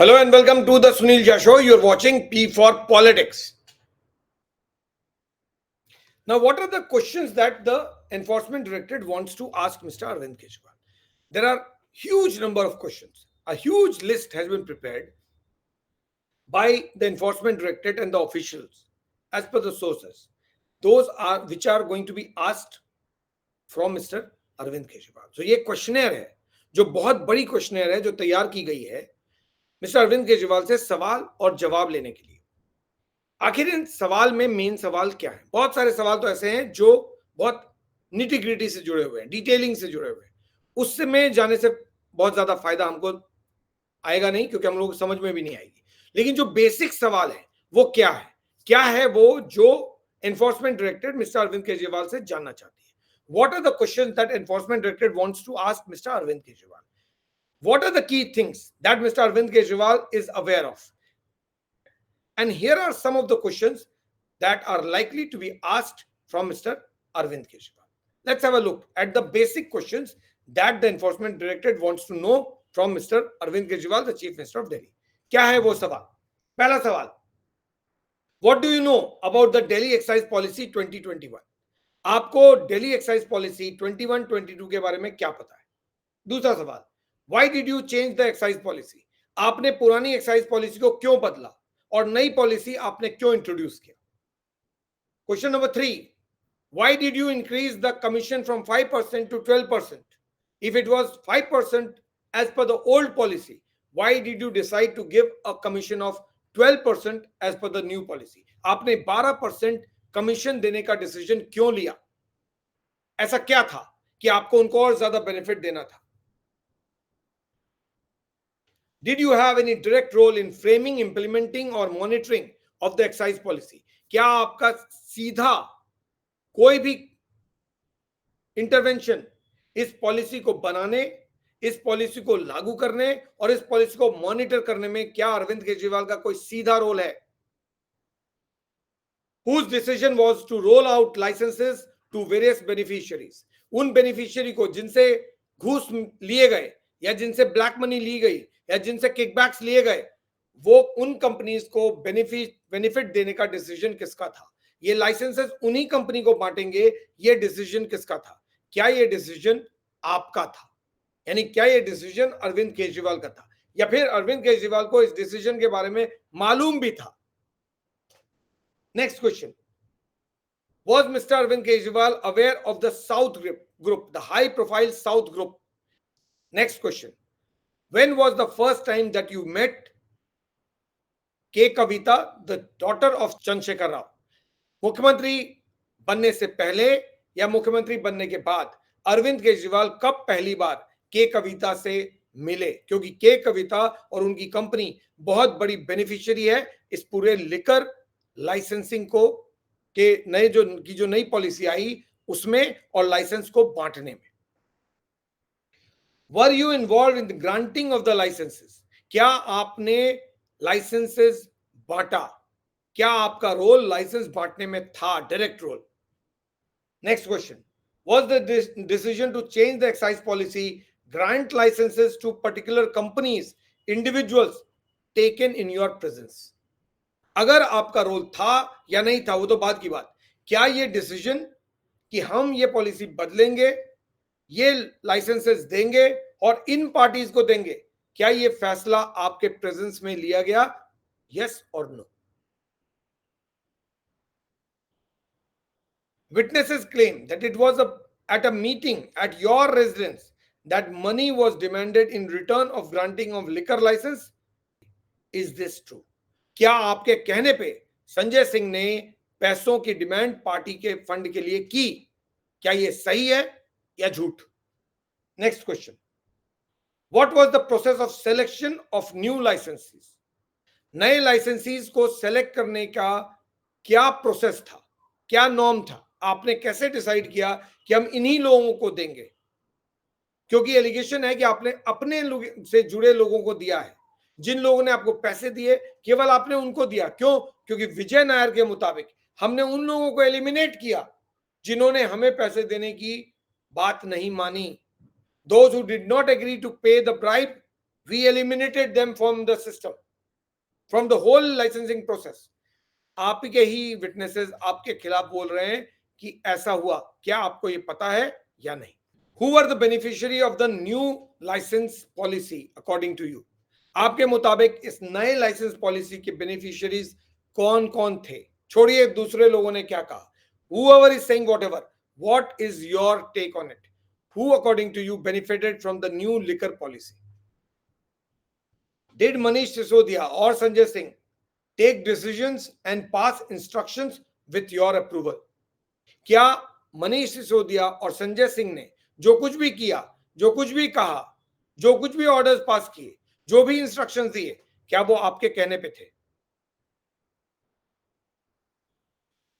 Hello and welcome to the Sunil Jha Show. You're watching P for Politics. Now, what are the questions that the Enforcement Directorate wants to ask Mr. Arvind Kejriwal? There are huge number of questions. A huge list has been prepared by the Enforcement Directorate and the officials as per the sources. Those are which are going to be asked from Mr. Arvind Kejriwal. So ये questionnaire है जो बहुत बड़ी questionnaire है जो तैयार की गई है मिस्टर अरविंद केजरीवाल से सवाल और जवाब लेने के लिए। आखिर इन सवाल में मेन सवाल क्या है? बहुत सारे सवाल तो ऐसे हैं जो बहुत निटी ग्रिटी से जुड़े हुए हैं, डिटेलिंग से जुड़े हुए हैं। उससे में जाने से बहुत ज्यादा फायदा हमको आएगा नहीं, क्योंकि हम लोग समझ में भी नहीं आएगी। लेकिन जो बेसिक सवाल है वो क्या है वो जो enforcement directorate mister Arvind Kejriwal से जानना चाहती है। What are the questions that Enforcement Directorate wants to ask Mr. Arvind Kejriwal? What are the key things that Mr. Arvind Kejriwal is aware of? And here are some of the questions that are likely to be asked from Mr. Arvind Kejriwal. Let's have a look at the basic questions that the Enforcement Directorate wants to know from Mr. Arvind Kejriwal, the Chief Minister of Delhi. क्या है वो सवाल? पहला सवाल, What do you know about the Delhi Excise Policy 2021? आपको Delhi excise policy 21-22 के बारे में क्या पता है? दूसरा सवाल, why did you change the excise policy? आपने पुरानी एक्साइज पॉलिसी को क्यों बदला और नई पॉलिसी आपने क्यों इंट्रोड्यूस किया? Question number 3, why did you increase the commission from 5% to 12%? If it was 5% as per the old policy, why did you decide to give a commission of 12% as per the new policy? आपने 12% commission देने का decision क्यों लिया? ऐसा क्या था कि आपको उनको और ज्यादा बेनिफिट देना था? Did you have any direct role in framing, implementing or monitoring of the excise policy? क्या आपका सीधा कोई भी इंटरवेंशन इस पॉलिसी को बनाने, इस पॉलिसी को लागू करने और इस पॉलिसी को मॉनिटर करने में क्या अरविंद केजरीवाल का कोई सीधा रोल है? Whose decision was to roll out licenses to various beneficiaries? उन बेनिफिशियरी को जिनसे घूस लिए गए या जिनसे ब्लैक मनी ली गई या जिनसे किकबैक्स लिए गए, वो उन कंपनीज को बेनिफिट देने का डिसीजन किसका था? ये लाइसेंसेस उन्हीं कंपनी को बांटेंगे, ये डिसीजन किसका था? क्या ये डिसीजन आपका था? यानी क्या ये डिसीजन अरविंद केजरीवाल का था या फिर अरविंद केजरीवाल को इस डिसीजन के बारे में मालूम भी था? Next question. Was Mr. Arvind Kejriwal aware of the South group, the high-profile South group? Next question. When was the first time that you met K. Kavita, the daughter of Chandrasekhar Rao? मुख्यमंत्री बनने से पहले या मुख्यमंत्री बनने के बाद अरविंद केजरीवाल कब पहली बार के कविता से मिले? क्योंकि के कविता और उनकी कंपनी बहुत बड़ी बेनिफिशियरी है इस पूरे लिकर लाइसेंसिंग को के नए जो नई पॉलिसी आई उसमें और लाइसेंस को बांटने में। Were you involved in the granting of the licenses? क्या आपने लाइसेंसेस बांटा? क्या आपका रोल लाइसेंस बांटने में था, direct role? Next question, was the decision to change the excise policy, grant licenses to particular companies, individuals taken in your presence? अगर आपका रोल था या नहीं था वो तो बात की बात, क्या ये डिसीजन कि हम ये पॉलिसी बदलेंगे, ये लाइसेंसेस देंगे और इन पार्टीज को देंगे, क्या ये फैसला आपके प्रेजेंस में लिया गया? यस और no? Witnesses claim that it was at a meeting at your residence that money was demanded in return of granting of liquor license. Is this true? क्या आपके कहने पे संजय सिंह ने पैसों की डिमांड पार्टी के फंड के लिए की? क्या ये सही है या झूठ? Next question, what was the process of selection of new licensees? नए लाइसेंसीज को सेलेक्ट करने का क्या प्रोसेस था, क्या नॉर्म था? आपने कैसे डिसाइड किया कि हम इन्हीं लोगों को देंगे? क्योंकि एलिगेशन है कि आपने अपने से जुड़े लोगों को दिया है, जिन लोगों ने आपको पैसे दिए केवल आपने उनको दिया। क्यों? क्योंकि विजय नायर के मुताबिक हमने उन लोगों को एलिमिनेट किया जिन्होंने हमें पैसे देने की बात नहीं मानी। Those who did not agree to pay the bribe, We eliminated them from the system, from the whole licensing process. आपके ही विटनेसेस आपके खिलाफ बोल रहे हैं कि ऐसा हुआ, क्या आपको ये पता है या नहीं? Who are the beneficiary of the new license policy according to you? आपके मुताबिक इस नए लाइसेंस पॉलिसी के बेनिफिशियरीज कौन कौन थे? छोड़िए दूसरे लोगों ने क्या कहा. Whoever is saying whatever, what is your take on it? Who according to you benefited from the new liquor policy? Did Manish Sisodia or Sanjay Singh take decisions and pass instructions with your approval? क्या मनीष सिसोदिया और संजय सिंह ने जो कुछ भी किया, जो कुछ भी कहा, जो कुछ भी ऑर्डर्स पास किए, जो भी इंस्ट्रक्शंस दिए, क्या वो आपके कहने पे थे?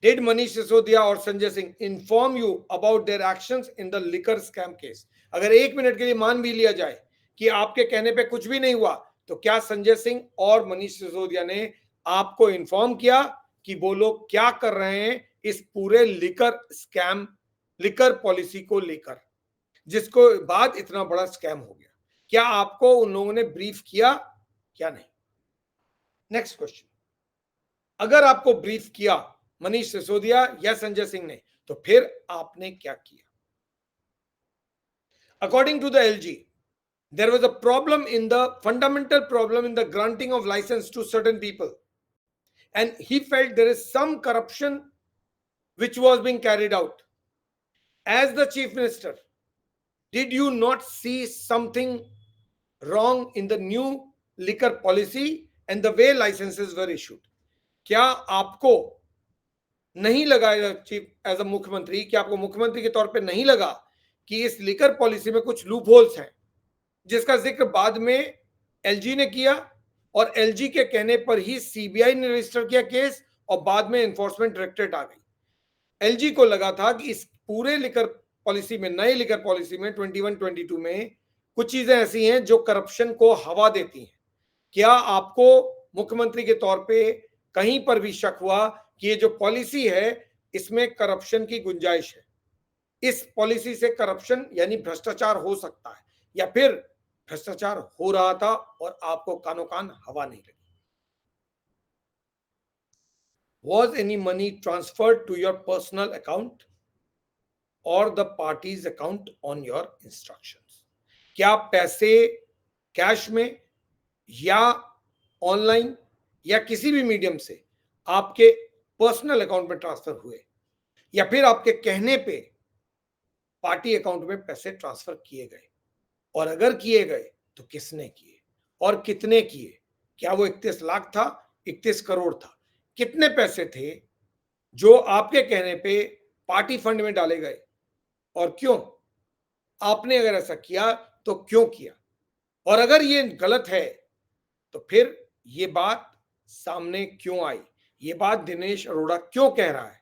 Did Manish Sisodia or Sanjay Singh inform you about their actions in the liquor scam case? अगर एक मिनट के लिए मान भी लिया जाए कि आपके कहने पे कुछ भी नहीं हुआ, तो क्या संजय सिंह और मनीष सिसोदिया ने आपको इन्फॉर्म किया कि वो लोग क्या कर रहे हैं इस पूरे लिकर स्कैम, लिकर पॉलिसी को लेकर, जिसको बाद इतना बड़ा स्कैम हो गया? क्या आपको उन लोगों ने ब्रीफ किया क्या नहीं? Next question. अगर आपको ब्रीफ किया मनीष सिसोदिया या संजय सिंह ने, तो फिर आपने क्या किया? According to the LG, there was a problem in the fundamental problem in the granting of license to certain people, and he felt there is some corruption which was being carried out. As the chief minister, did you not see something wrong in the new liquor policy and the way licenses were issued? क्या आपको नहीं लगा chief as a मुख्यमंत्री, कि आपको मुख्यमंत्री के तौर पे नहीं लगा कि इस लिकर पॉलिसी में कुछ लूप होल्स हैं, जिसका जिक्र बाद में एलजी ने किया और एलजी के कहने पर ही सीबीआई ने रजिस्टर किया केस और बाद में एनफोर्समेंट डायरेक्टरेट आ गई? एलजी को लगा था कि इस पूरे लिकर पॉलिसी में, नई लिकर पॉलिसी में 21-22 में कुछ चीजें ऐसी हैं जो करप्शन को हवा देती हैं. क्या आपको मुख्यमंत्री के तौर पे कहीं पर भी शक हुआ कि ये जो पॉलिसी है इसमें करप्शन की गुंजाइश है, इस पॉलिसी से करप्शन यानी भ्रष्टाचार हो सकता है, या फिर भ्रष्टाचार हो रहा था और आपको कानो कान हवा नहीं लगी? Was any money transferred to your personal account or the party's account on your instructions? क्या पैसे कैश में या ऑनलाइन या किसी भी मीडियम से आपके पर्सनल अकाउंट में ट्रांसफर हुए, या फिर आपके कहने पे पार्टी अकाउंट में पैसे ट्रांसफर किए गए? और अगर किए गए तो किसने किए और कितने किए? क्या वो 31 लाख था, 31 करोड़ था? कितने पैसे थे जो आपके कहने पे पार्टी फंड में डाले गए और क्यों? आपने अगर ऐसा किया तो क्यों किया? और अगर ये गलत है तो फिर ये बात सामने क्यों आई? ये बात दिनेश अरोड़ा क्यों कह रहा है?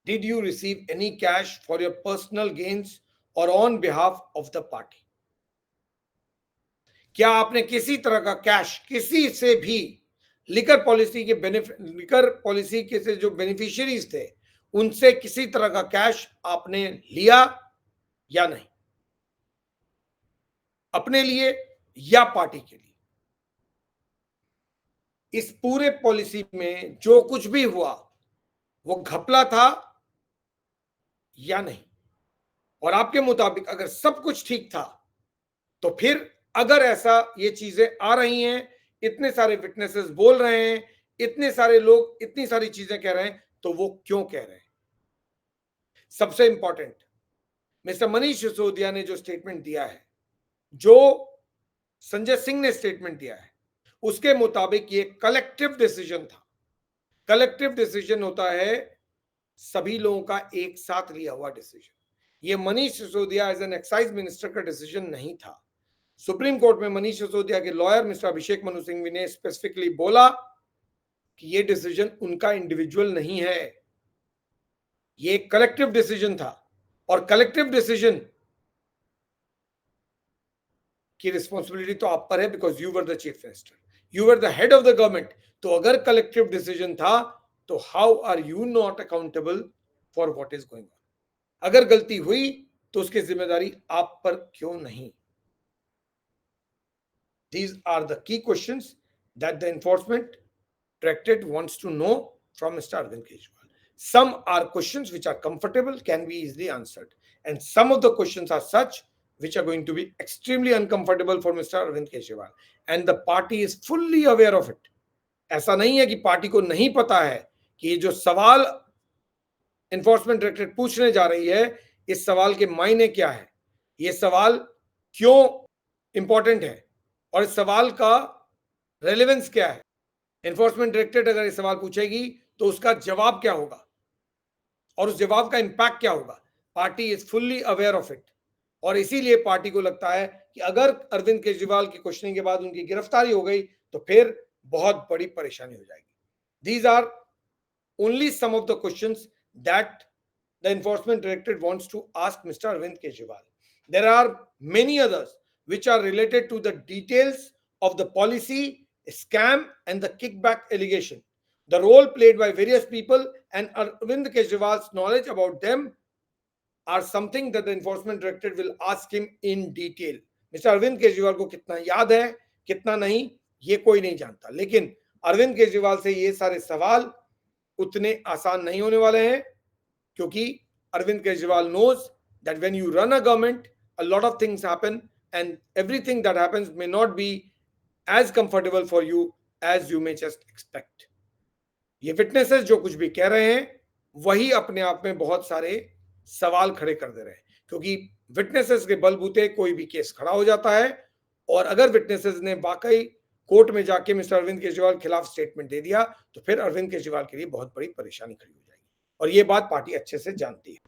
Did you receive any cash for your personal gains or on behalf of the party? क्या आपने किसी तरह का कैश किसी से भी लिकर पॉलिसी के लिकर पॉलिसी के से जो बेनिफिशियरीज थे उनसे किसी तरह का कैश आपने लिया या नहीं, अपने लिए या पार्टी के लिए? इस पूरे पॉलिसी में जो कुछ भी हुआ वो घपला था या नहीं? और आपके मुताबिक अगर सब कुछ ठीक था तो फिर अगर ऐसा ये चीजें आ रही हैं, इतने सारे विटनेसेस बोल रहे हैं, इतने सारे लोग इतनी सारी चीजें कह रहे हैं, तो वो क्यों कह रहे हैं? सबसे इंपॉर्टेंट, मिस्टर मनीष सिसोदिया ने जो स्टेटमेंट दिया है, जो संजय सिंह ने स्टेटमेंट दिया है, उसके मुताबिक ये कलेक्टिव डिसीजन था. कलेक्टिव डिसीजन होता है सभी लोगों का एक साथ लिया हुआ डिसीजन. ये Manish Sisodia as an excise minister का डिसीजन नहीं था. सुप्रीम कोर्ट में मनीष सिसोदिया के लॉयर मिस्टर अभिषेक मनु सिंघवी ने स्पेसिफिकली बोला कि ये डिसीजन उनका इंडिविजुअल नहीं है, ये कलेक्टिव डिसीजन था. और कलेक्टिव डिसीजन की रिस्पॉन्सिबिलिटी तो आप पर है, because you were the chief minister, you were the head of the government. तो अगर कलेक्टिव डिसीजन था तो how are you not accountable for what is going on? अगर गलती हुई तो उसकी जिम्मेदारी आप पर क्यों नहीं? These are the key questions that the enforcement directorate wants to know from Mr. Arvind Kejriwal. Some are questions which are comfortable, can be easily answered, and some of the questions are such which are going to be extremely uncomfortable for Mr. Arvind Kejriwal, and the party is fully aware of it. ऐसा नहीं है कि party को नहीं पता है कि ये जो सवाल एनफोर्समेंट डायरेक्टरेट पूछने जा रही है, इस सवाल के मायने क्या है, ये सवाल क्यों इंपॉर्टेंट है और इस सवाल का रेलेवेंस क्या है। एनफोर्समेंट डायरेक्टरेट अगर ये सवाल पूछेगी तो उसका जवाब क्या होगा और उस जवाब का इंपैक्ट क्या होगा। Party is fully aware of it और इसीलिए पार्टी को लगता है कि अगर अरविंद केजरीवाल की क्वेश्चनिंग के बाद उनकी गिरफ्तारी हो गई तो फिर बहुत बड़ी परेशानी हो जाएगी। These are only some of the questions that the enforcement directorate wants to ask Mr. Arvind Kejriwal. There are many others which are related to the details of the policy, scam, and the kickback allegation. The role played by various people and Arvind Kejriwal's knowledge about them are something that the enforcement directorate will ask him in detail. Mr. Arvind Kejriwal को कितना याद है, कितना नहीं, ये कोई नहीं जानता, लेकिन अरविंद केजरीवाल से ये सारे सवाल उतने आसान नहीं होने वाले हैं क्योंकि Arvind Kejriwal knows that when you run a government a lot of things happen and everything that happens may not be as comfortable for you as you may just expect. ये विटनेसेस जो कुछ भी कह रहे हैं वही अपने आप में बहुत सारे सवाल खड़े कर दे रहे हैं क्योंकि विटनेसेस के बलबूते कोई भी केस खड़ा हो जाता है और अगर विटनेसेस ने वाकई कोर्ट में जाके मिस्टर अरविंद केजरीवाल के खिलाफ स्टेटमेंट दे दिया तो फिर अरविंद केजरीवाल के लिए बहुत बड़ी परेशानी खड़ी हो जाएगी और ये बात पार्टी अच्छे से जानती है।